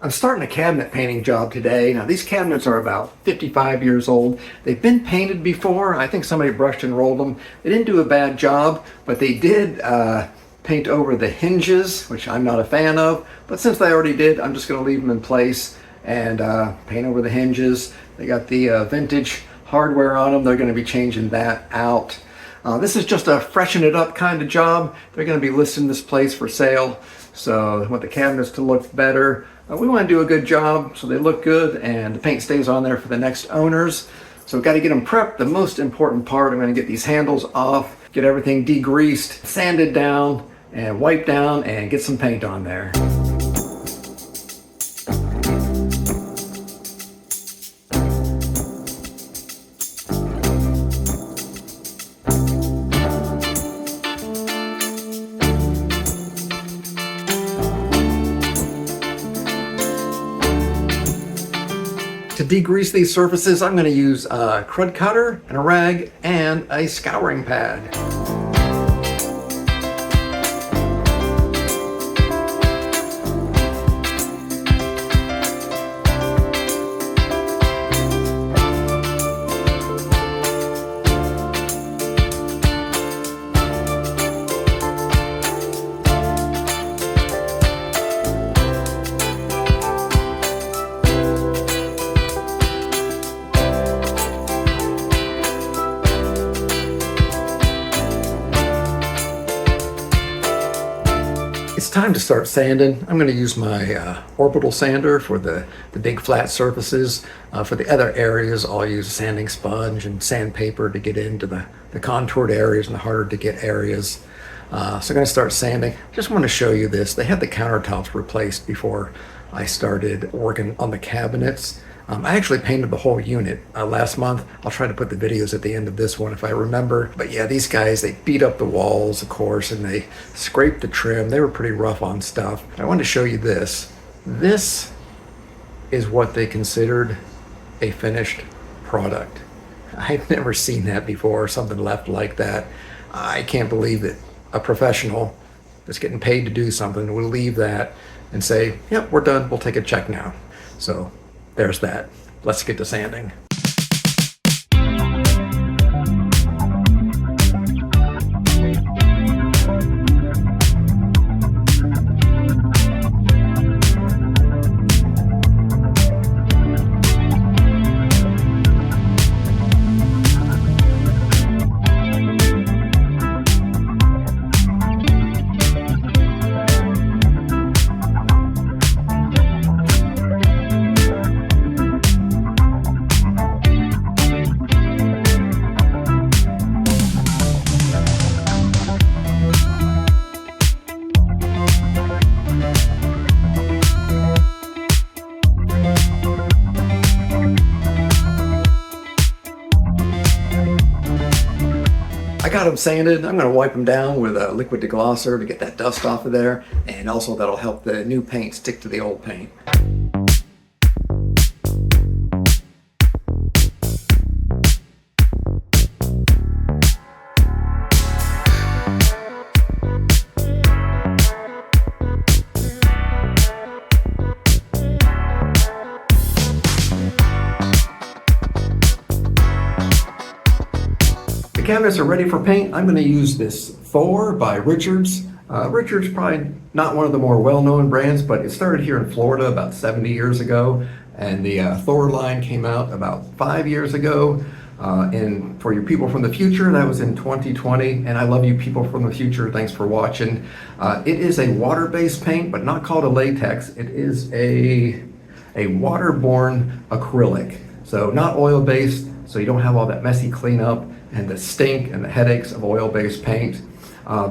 I'm starting a cabinet painting job today. Now these cabinets are about 55 years old. They've been painted before. I think somebody brushed and rolled them. They didn't do a bad job, but they did paint over the hinges, which I'm not a fan of. But since they already did, I'm just going to leave them in place and paint over the hinges. They got the vintage hardware on them. They're going to be changing that out. This is just a freshen it up kind of job. They're going to be listing this place for sale. So I want the cabinets to look better. We want to do a good job so they look good and the paint stays on there for the next owners. So we've got to get them prepped. The most important part, I'm going to get these handles off, get everything degreased, sanded down, and wiped down, and get some paint on there. To degrease these surfaces, I'm going to use a crud cutter and a rag and a scouring pad. It's time to start sanding. I'm going to use my orbital sander for the big flat surfaces. For the other areas, I'll use a sanding sponge and sandpaper to get into the contoured areas and the harder to get areas. So I'm going to start sanding. Just want to show you this. They had the countertops replaced before I started working on the cabinets. I actually painted the whole unit last month. I'll try to put the videos at the end of this one if I remember. But yeah, these guys, they beat up the walls, of course, and they scraped the trim. They were pretty rough on stuff. I wanted to show you this. This is what they considered a finished product. I've never seen that before, something left like that. I can't believe that a professional that's getting paid to do something would leave that and say, yep, we're done, we'll take a check now. So there's that. Let's get to sanding. I got them sanded. I'm going to wipe them down with a liquid deglosser to get that dust off of there, and also that'll help the new paint stick to the old paint. The cabinets are ready for paint. I'm going to use this Thor by Richards. Richards probably not one of the more well-known brands, but it started here in Florida about 70 years ago, and the Thor line came out about 5 years ago. And for you people from the future, that was in 2020, and I love you people from the future. Thanks for watching. It is a water-based paint, but not called a latex. It is a waterborne acrylic, so not oil-based, so you don't have all that messy cleanup and the stink and the headaches of oil-based paint.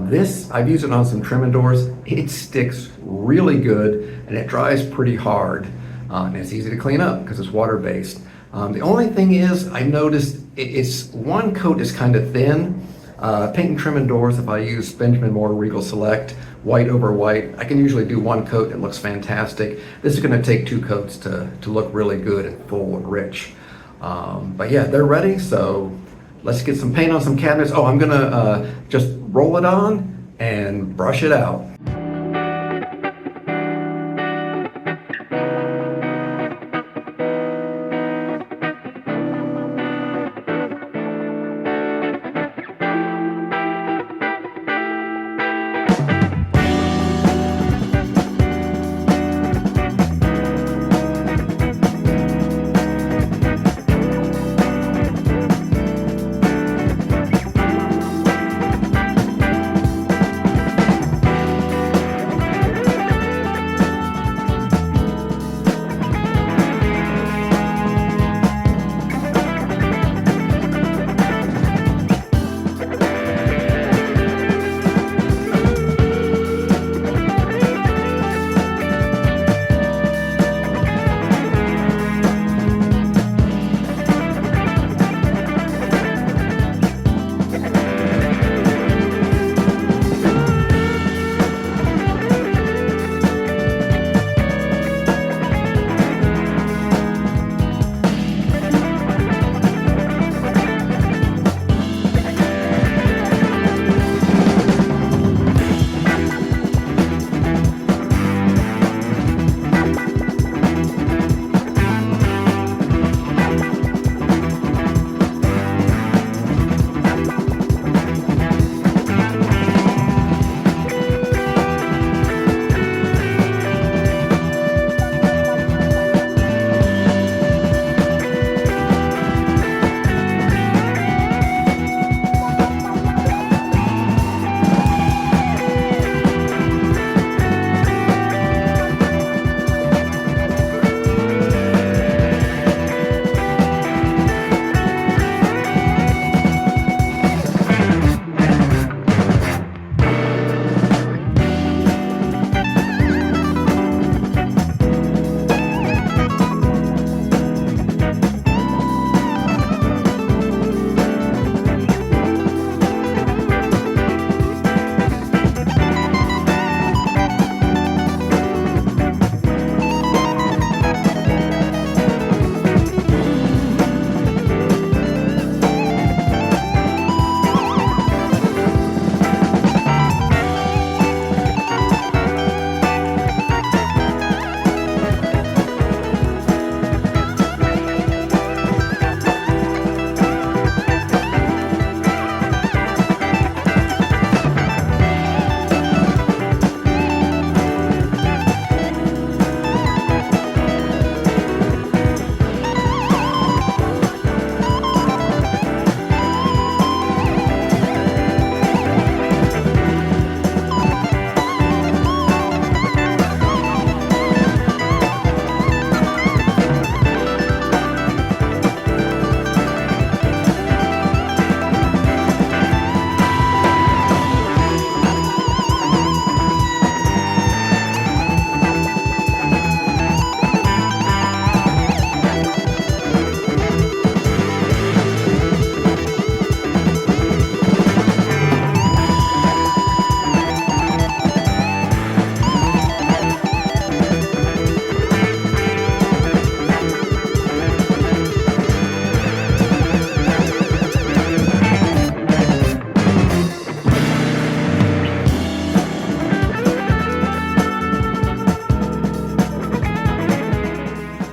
This, I've used it on some trim and doors. It sticks really good and it dries pretty hard. And it's easy to clean up because it's water-based. The only thing is, I noticed it's one coat is kind of thin. Paint and trim and doors, if I use Benjamin Moore Regal Select, white over white, I can usually do one coat, it looks fantastic. This is gonna take 2 coats to look really good and full and rich. But yeah, they're ready, so let's get some paint on some cabinets. Oh, I'm gonna just roll it on and brush it out.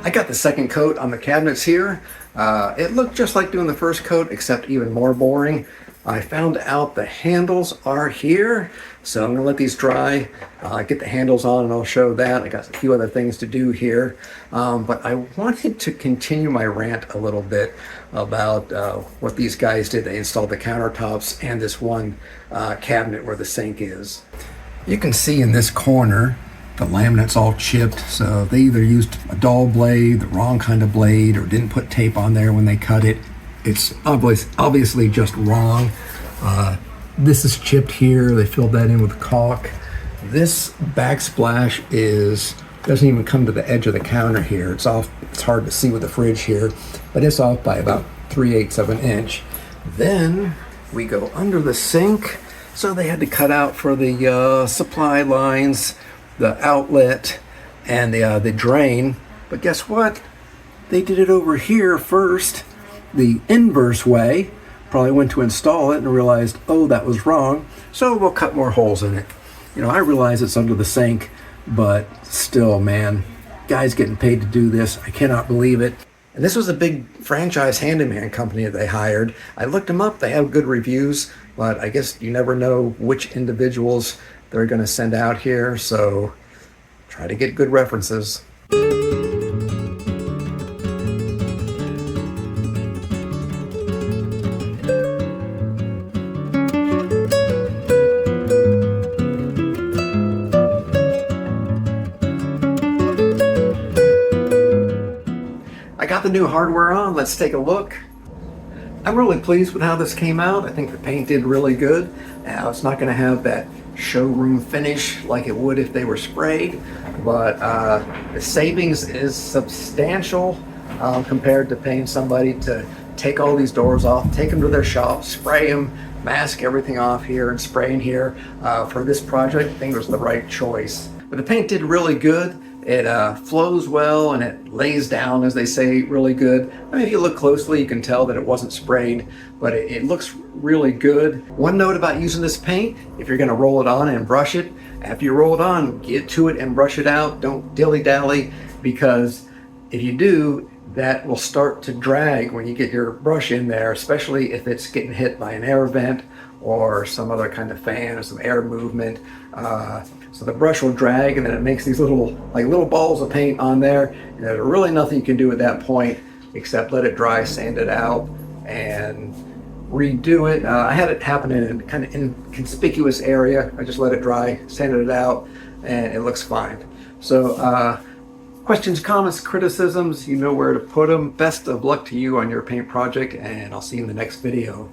I got the second coat on the cabinets here. It looked just like doing the first coat, except even more boring. I found out the handles are here, so I'm gonna let these dry, get the handles on, and I'll show that. I got a few other things to do here, but I wanted to continue my rant a little bit about what these guys did. They installed the countertops and this one cabinet where the sink is. You can see in this corner the laminate's all chipped, so they either used a dull blade, the wrong kind of blade, or didn't put tape on there when they cut it. It's obviously just wrong. This is chipped here. They filled that in with caulk. This backsplash doesn't even come to the edge of the counter here. It's off. It's hard to see with the fridge here, but it's off by about 3/8 of an inch. Then we go under the sink. So they had to cut out for the supply lines, the outlet, and the drain. But guess what? They did it over here first, the inverse way. Probably went to install it and realized, oh, that was wrong. So we'll cut more holes in it. You know, I realize it's under the sink, but still, man, guys getting paid to do this. I cannot believe it. And this was a big franchise handyman company that they hired. I looked them up. They have good reviews, but I guess you never know which individuals they're going to send out here. So try to get good references. I got the new hardware on. Let's take a look. I'm really pleased with how this came out. I think the paint did really good. Now, it's not going to have that showroom finish like it would if they were sprayed, but the savings is substantial compared to paying somebody to take all these doors off, take them to their shop, spray them, mask everything off here, and spray in here. For this project, I think it was the right choice. But the paint did really good. It flows well and it lays down, as they say, really good. I mean, if you look closely, you can tell that it wasn't sprayed, but it looks really good. One note about using this paint: if you're gonna roll it on and brush it, after you roll it on, get to it and brush it out. Don't dilly-dally, because if you do, that will start to drag when you get your brush in there, especially if it's getting hit by an air vent or some other kind of fan or some air movement. So the brush will drag, and then it makes these little balls of paint on there. And there's really nothing you can do at that point except let it dry, sand it out, and redo it. I had it happen in a kind of inconspicuous area. I just let it dry, sanded it out, and it looks fine. So questions, comments, criticisms, you know where to put them. Best of luck to you on your paint project, and I'll see you in the next video.